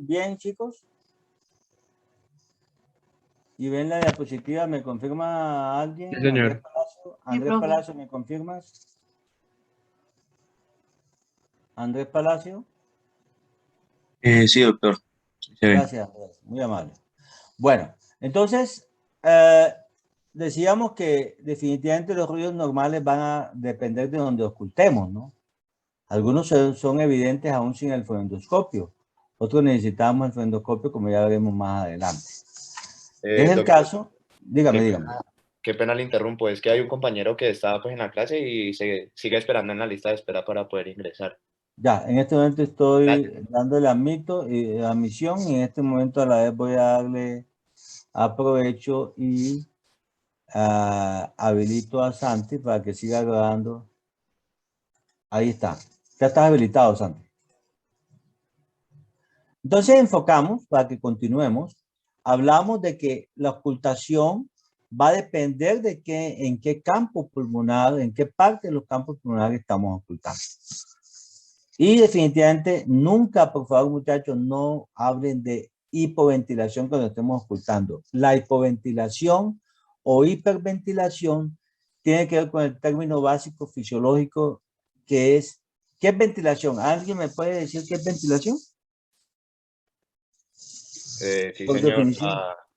bien, chicos? ¿Y ven la diapositiva? ¿Me confirma alguien? Sí, señor. Andrés Palacio. Andrés Palacio, ¿me confirmas? Andrés Palacio. Sí, doctor. Sí, Gracias, muy amable. Bueno, entonces, decíamos que definitivamente los ruidos normales van a depender de donde ocultemos, ¿no? Algunos son evidentes aún sin el fonendoscopio. Otros necesitamos el fonendoscopio, como ya veremos más adelante. Es el Doctor, caso, dígame. Qué pena le interrumpo, es que hay un compañero que estaba pues en la clase y se sigue esperando en la lista de espera para poder ingresar. Ya, en este momento estoy dándole admisión y en este momento a la vez voy a darle aprovecho y habilito a Santi para que siga grabando. Ahí está. Ya estás habilitado, Santi. Entonces enfocamos, para que continuemos, hablamos de que la ocultación va a depender de en qué campo pulmonar, en qué parte de los campos pulmonares estamos ocultando. Y definitivamente nunca, por favor, muchachos, no hablen de hipoventilación cuando estemos ocultando. La hipoventilación o hiperventilación tiene que ver con el término básico fisiológico que es, ¿qué es ventilación? ¿Alguien me puede decir qué es ventilación? Sí, Por señor. definición.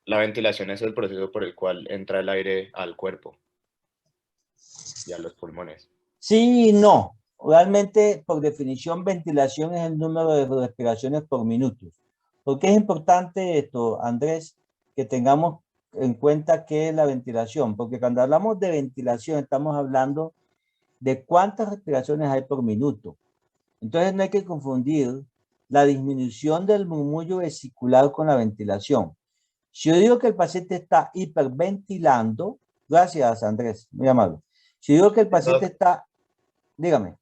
La ventilación es el proceso por el cual entra el aire al cuerpo y a los pulmones. Sí y no. Realmente, por definición, ventilación es el número de respiraciones por minuto. ¿Por qué es importante esto, Andrés? Que tengamos en cuenta qué es la ventilación. Porque cuando hablamos de ventilación, estamos hablando de cuántas respiraciones hay por minuto. Entonces, no hay que confundir la disminución del murmullo vesicular con la ventilación. Si yo digo que el paciente está hiperventilando, gracias, Andrés, muy amable. Si digo que el paciente está, dígame.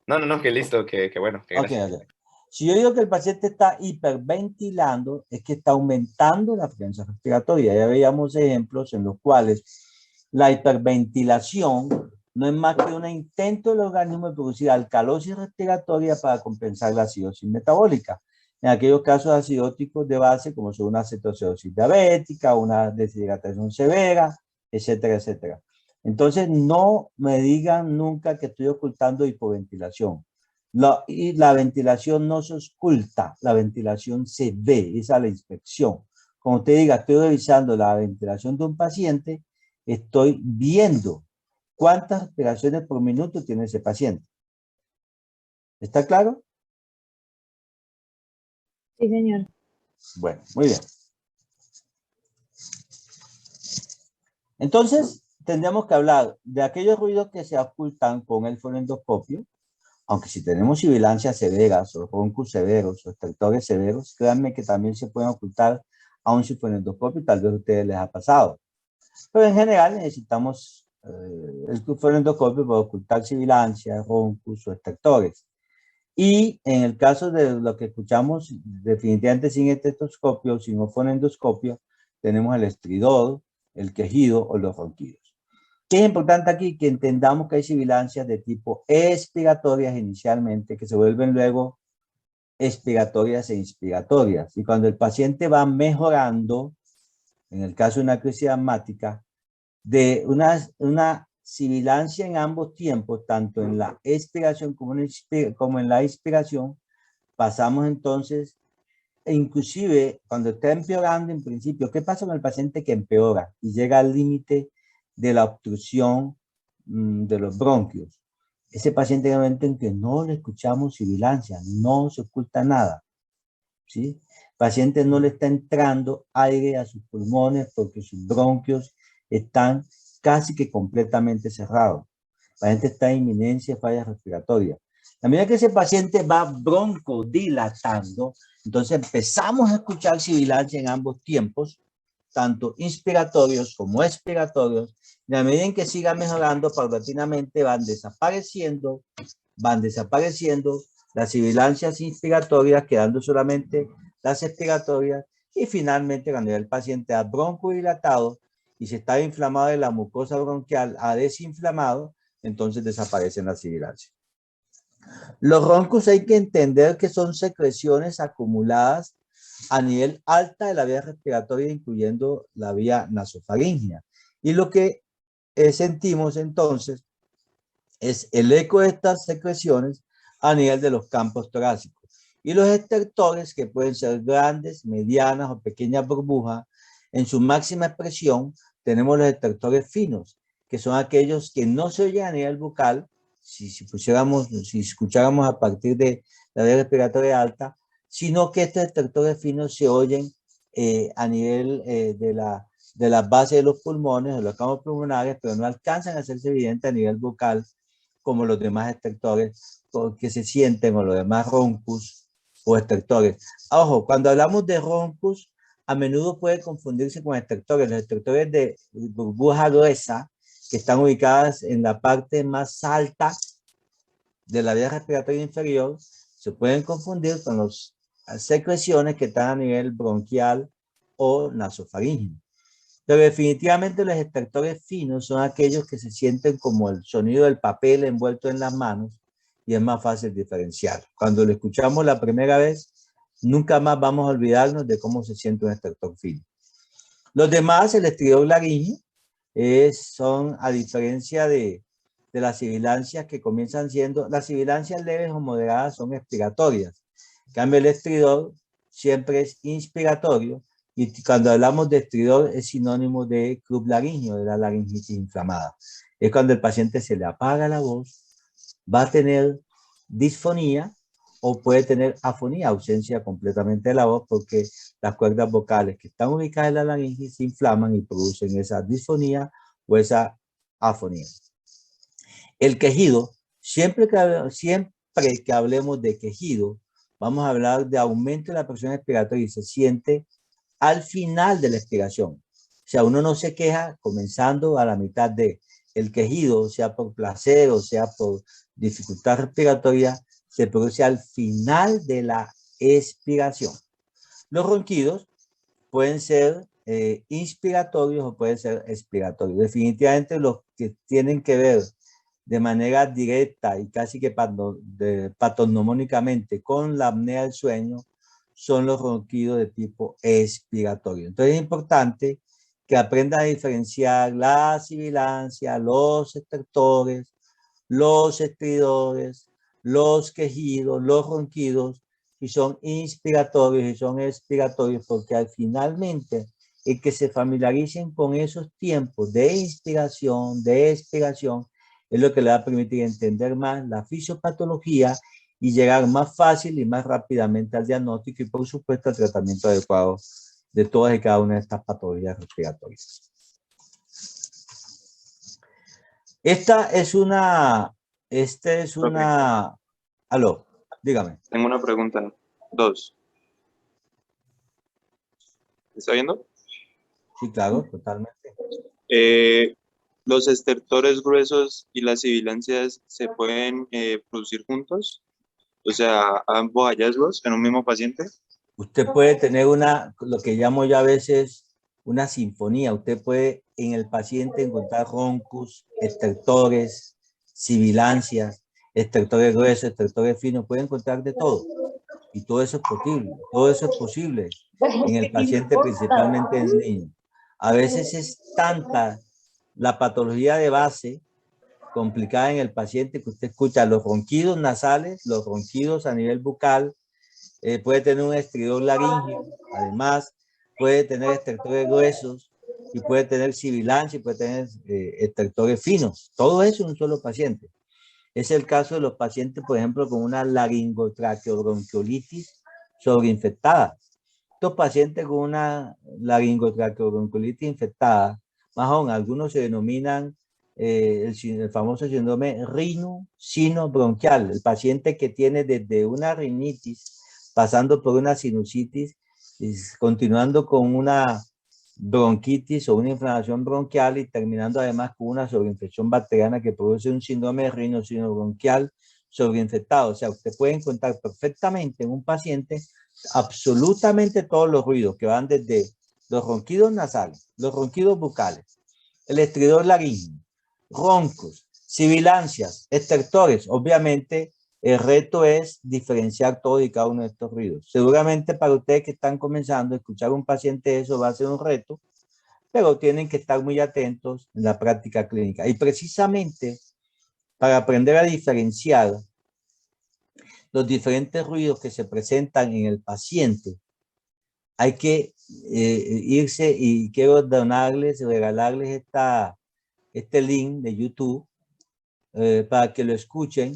No, que listo, que bueno, que gracias. Okay. Si yo digo que el paciente está hiperventilando, es que está aumentando la frecuencia respiratoria. Ya veíamos ejemplos en los cuales la hiperventilación no es más que un intento del organismo de producir alcalosis respiratoria para compensar la acidosis metabólica. En aquellos casos acidóticos de base, como son una cetoacidosis diabética, una deshidratación severa, etcétera, etcétera. Entonces, no me digan nunca que estoy ocultando hipoventilación. Y la ventilación no se oculta, la ventilación se ve, es a la inspección. Como usted diga, estoy revisando la ventilación de un paciente, estoy viendo cuántas respiraciones por minuto tiene ese paciente. ¿Está claro? Sí, señor. Bueno, muy bien. Entonces, tendríamos que hablar de aquellos ruidos que se ocultan con el fonendoscopio, aunque si tenemos sibilancias severas o roncos severos o estertores severos, créanme que también se pueden ocultar aún sin fonendoscopio, tal vez a ustedes les ha pasado. Pero en general necesitamos el fonendoscopio para ocultar sibilancias, roncos o estertores. Y en el caso de lo que escuchamos, definitivamente sin estetoscopio, sin fonendoscopio, tenemos el estridor, el quejido o los ronquidos. ¿Qué es importante aquí? Que entendamos que hay sibilancias de tipo expiratorias inicialmente, que se vuelven luego expiratorias e inspiratorias. Y cuando el paciente va mejorando, en el caso de una crisis asmática, de una sibilancia en ambos tiempos, tanto en la expiración como en la inspiración, pasamos entonces, e inclusive cuando está empeorando en principio, ¿qué pasa con el paciente que empeora y llega al límite de la obstrucción de los bronquios? Ese paciente realmente en que no le escuchamos sibilancia, no se oculta nada, ¿sí? El paciente no le está entrando aire a sus pulmones porque sus bronquios están casi que completamente cerrados. El paciente está en inminencia de falla respiratoria. A medida que ese paciente va broncodilatando, entonces empezamos a escuchar sibilancia en ambos tiempos, tanto inspiratorios como expiratorios, y a medida en que siga mejorando, paulatinamente van desapareciendo las sibilancias inspiratorias, quedando solamente las expiratorias, y finalmente cuando ya el paciente ha broncodilatado y se está inflamado de la mucosa bronquial, ha desinflamado, entonces desaparecen las sibilancias. Los roncos hay que entender que son secreciones acumuladas a nivel alta de la vía respiratoria, incluyendo la vía nasofaríngea. Y lo que sentimos entonces es el eco de estas secreciones a nivel de los campos torácicos. Y los estertores, que pueden ser grandes, medianas o pequeñas burbujas, en su máxima expresión tenemos los estertores finos, que son aquellos que no se oyen a nivel bucal, si escucháramos a partir de la vía respiratoria alta, sino que estos estertores finos se oyen a nivel de la base de los pulmones, de los campos pulmonares, pero no alcanzan a hacerse evidentes a nivel bucal como los demás estertores que se sienten o los demás roncus o estertores. Ojo, cuando hablamos de roncus, a menudo puede confundirse con estertores. Los estertores de burbuja gruesa, que están ubicadas en la parte más alta de la vía respiratoria inferior, se pueden confundir con las secreciones que están a nivel bronquial o nasofaríngeo. Pero definitivamente los estertores finos son aquellos que se sienten como el sonido del papel envuelto en las manos y es más fácil diferenciar. Cuando lo escuchamos la primera vez, nunca más vamos a olvidarnos de cómo se siente un estertor fino. Los demás, el estridor laríngeo, son, a diferencia de las sibilancias que comienzan siendo, las sibilancias leves o moderadas son expiratorias. En cambio, el estridor siempre es inspiratorio. Y cuando hablamos de estridor es sinónimo de club laríngeo, de la laringitis inflamada. Es cuando el paciente se le apaga la voz, va a tener disfonía o puede tener afonía, ausencia completamente de la voz, porque las cuerdas vocales que están ubicadas en la laringe se inflaman y producen esa disfonía o esa afonía. El quejido, siempre que hablemos de quejido, vamos a hablar de aumento de la presión expiratoria y se siente al final de la expiración. O sea, uno no se queja comenzando a la mitad de el quejido, sea por placer o sea por dificultad respiratoria, se produce al final de la expiración. Los ronquidos pueden ser inspiratorios o pueden ser expiratorios. Definitivamente los que tienen que ver de manera directa y casi que patognomónicamente con la apnea del sueño son los ronquidos de tipo expiratorio. Entonces es importante que aprendan a diferenciar la sibilancia, los estertores, los estridores, los quejidos, los ronquidos, y son inspiratorios y son expiratorios, porque finalmente el que se familiaricen con esos tiempos de inspiración, de expiración, es lo que le va a permitir entender más la fisiopatología y llegar más fácil y más rápidamente al diagnóstico y por supuesto al tratamiento adecuado de todas y cada una de estas patologías respiratorias. Aló, dígame. Tengo una pregunta. 2. ¿Está viendo? Sí, claro, totalmente. ¿Los estertores gruesos y las sibilancias se pueden producir juntos? O sea, ambos hallazgos en un mismo paciente. Usted puede tener lo que llamo yo a veces una sinfonía. Usted puede en el paciente encontrar roncus, estertores, sibilancias, estertores gruesos, estertores finos. Puede encontrar de todo. Y todo eso es posible. Todo eso es posible en el paciente, principalmente en el niño. A veces es tanta la patología de base complicada en el paciente que usted escucha los ronquidos nasales, los ronquidos a nivel bucal, puede tener un estridor laríngeo, además puede tener estertores gruesos y puede tener sibilancia y puede tener estertores finos. Todo eso en un solo paciente. Es el caso de los pacientes, por ejemplo, con una laringotraqueobronquiolitis sobreinfectada. Estos pacientes con una laringotraqueobronquiolitis infectada, más aún, algunos se denominan el famoso síndrome rino-sino-bronquial, el paciente que tiene desde una rinitis, pasando por una sinusitis, continuando con una bronquitis o una inflamación bronquial y terminando además con una sobreinfección bacteriana que produce un síndrome rino-sino-bronquial sobreinfectado. O sea, usted puede encontrar perfectamente en un paciente absolutamente todos los ruidos que van desde los ronquidos nasales, los ronquidos bucales, el estridor laríngeo, roncos, sibilancias, estertores, obviamente El reto es diferenciar todo y cada uno de estos ruidos. Seguramente para ustedes que están comenzando a escuchar a un paciente eso va a ser un reto, pero tienen que estar muy atentos en la práctica clínica. Y precisamente para aprender a diferenciar los diferentes ruidos que se presentan en el paciente, hay que irse y quiero donarles, regalarles este link de YouTube para que lo escuchen.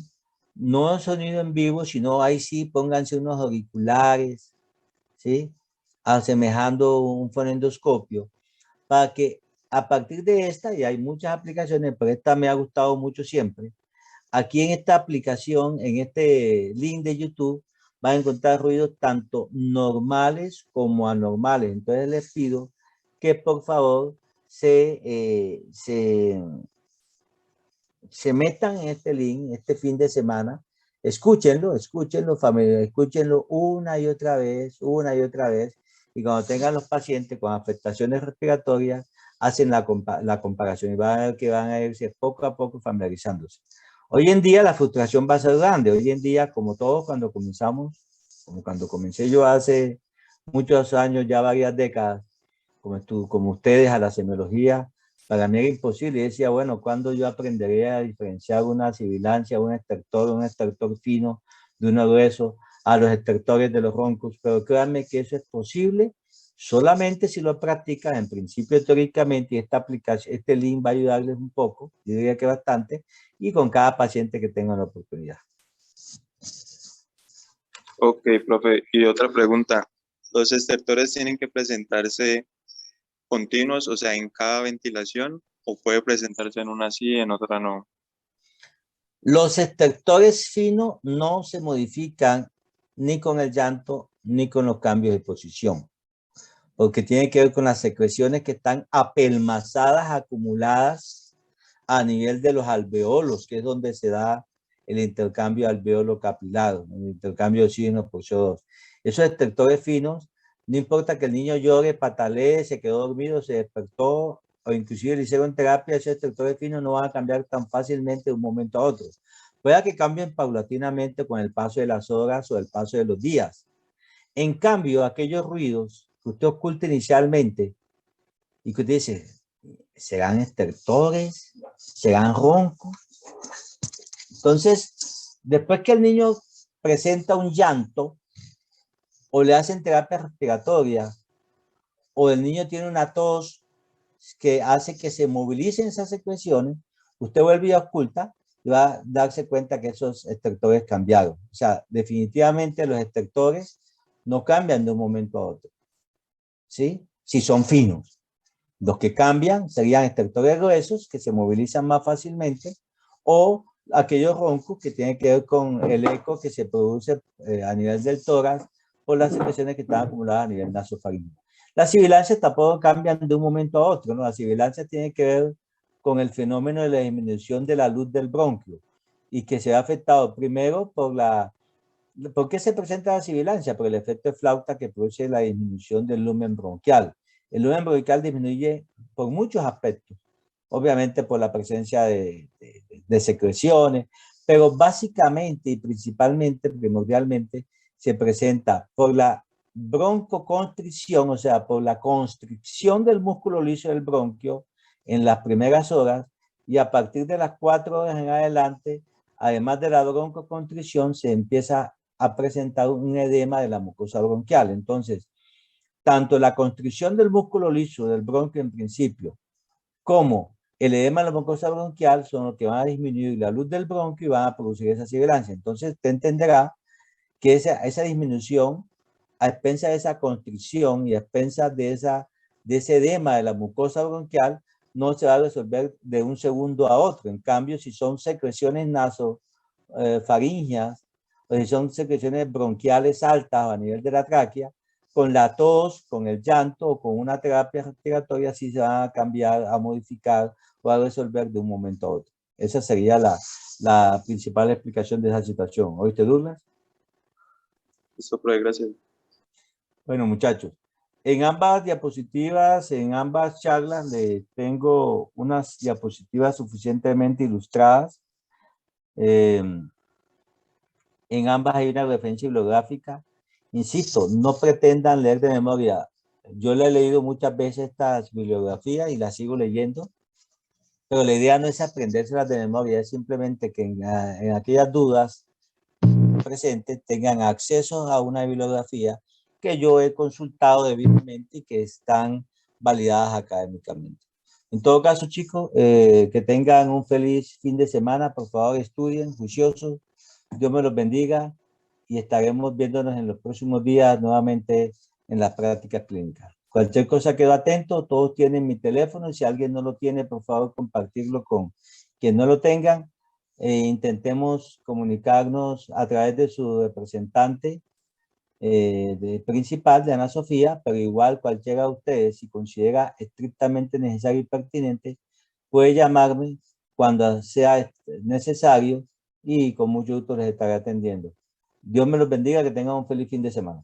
No sonido en vivo, sino ahí sí pónganse unos auriculares, ¿sí? Asemejando un fonendoscopio, para que a partir de esta, y hay muchas aplicaciones, pero esta me ha gustado mucho siempre, aquí en esta aplicación, en este link de YouTube, van a encontrar ruidos tanto normales como anormales. Entonces les pido que por favor se metan en este link este fin de semana, escúchenlo familia, escúchenlo una y otra vez, y cuando tengan los pacientes con afectaciones respiratorias, hacen la comparación y van a ver que van a irse poco a poco familiarizándose. Hoy en día la frustración va a ser grande. Hoy en día, como todos cuando comenzamos, como cuando comencé yo hace muchos años, ya varias décadas, como ustedes a la semiología, para mí era imposible. Y decía, bueno, ¿cuándo yo aprenderé a diferenciar una sibilancia, un estertor fino de uno grueso, a los estertores de los roncos? Pero créanme que eso es posible solamente si lo practican en principio teóricamente, y esta aplicación, este link va a ayudarles un poco, yo diría que bastante, y con cada paciente que tenga la oportunidad. Ok, profe. Y otra pregunta. ¿Los estertores tienen que presentarse continuos, o sea, en cada ventilación, o puede presentarse en una sí, en otra no? Los estertores finos no se modifican ni con el llanto ni con los cambios de posición, porque tiene que ver con las secreciones que están apelmazadas, acumuladas a nivel de los alveolos, que es donde se da el intercambio alveolo capilar, el intercambio de oxígeno por CO2. Esos estertores finos, no importa que el niño llore, patalee, se quedó dormido, se despertó, o inclusive le hicieron terapia, esos estertores finos no van a cambiar tan fácilmente de un momento a otro. Puede que cambien paulatinamente con el paso de las horas o el paso de los días. En cambio, aquellos ruidos que usted oculta inicialmente y que usted dice, ¿serán estertores? ¿Serán roncos? Entonces, después que el niño presenta un llanto o le hacen terapia respiratoria o el niño tiene una tos que hace que se movilicen esas secreciones, usted vuelve y oculta y va a darse cuenta que esos estertores cambiaron. O sea, definitivamente los estertores no cambian de un momento a otro, ¿sí? Si son finos. Los que cambian serían estertores gruesos que se movilizan más fácilmente o aquellos roncos que tienen que ver con el eco que se produce a nivel del tórax por las secreciones que están acumuladas a nivel nasofaríngeo. Las sibilancias tampoco cambian de un momento a otro, ¿no? Las sibilancias tienen que ver con el fenómeno de la disminución de la luz del bronquio y que se ve afectado primero por la... ¿Por qué se presenta la sibilancia? Por el efecto de flauta que produce la disminución del lumen bronquial. El lumen bronquial disminuye por muchos aspectos, obviamente por la presencia de secreciones, pero básicamente y principalmente, primordialmente, se presenta por la broncoconstricción, o sea, por la constricción del músculo liso del bronquio en las primeras horas, y a partir de las 4 horas en adelante, además de la broncoconstricción, se empieza a presentar un edema de la mucosa bronquial. Entonces, tanto la constricción del músculo liso del bronquio en principio, como el edema de la mucosa bronquial son los que van a disminuir la luz del bronquio y van a producir esa sibilancia. Entonces, usted entenderá que esa disminución, a expensas de esa constricción y a expensas de ese edema de la mucosa bronquial, no se va a resolver de un segundo a otro. En cambio, si son secreciones nasofaríngeas o si son secreciones bronquiales altas a nivel de la tráquea, con la tos, con el llanto o con una terapia respiratoria, sí se van a cambiar, a modificar o a resolver de un momento a otro. Esa sería la principal explicación de esa situación. ¿Oíste, Douglas? Listo, profe, gracias. Bueno, muchachos, en ambas diapositivas, en ambas charlas, les tengo unas diapositivas suficientemente ilustradas En ambas hay una referencia bibliográfica. Insisto, no pretendan leer de memoria. Yo le he leído muchas veces estas bibliografías y las sigo leyendo, pero la idea no es aprendérselas de memoria, es simplemente que en aquellas dudas presentes tengan acceso a una bibliografía que yo he consultado debidamente y que están validadas académicamente. En todo caso, chicos, que tengan un feliz fin de semana. Por favor, estudien juiciosos. Dios me los bendiga y estaremos viéndonos en los próximos días nuevamente en las prácticas clínicas. Cualquier cosa, quedo atento. Todos tienen mi teléfono. Si alguien no lo tiene, por favor, compartirlo con quien no lo tengan. Intentemos comunicarnos a través de su representante principal de Ana Sofía, pero igual cualquiera de ustedes, si considera estrictamente necesario y pertinente, puede llamarme cuando sea necesario y con mucho gusto les estaré atendiendo. Dios me los bendiga, que tengan un feliz fin de semana.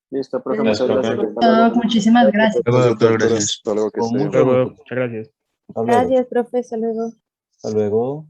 Listo, profe, Gracias, muchas profe. gracias. Hasta luego. Muchísimas gracias. Doctor, gracias. Hasta luego, que Con esté bien. mucho gusto. Muchas gracias. Hasta luego. Gracias, profe. Hasta luego. Hasta luego.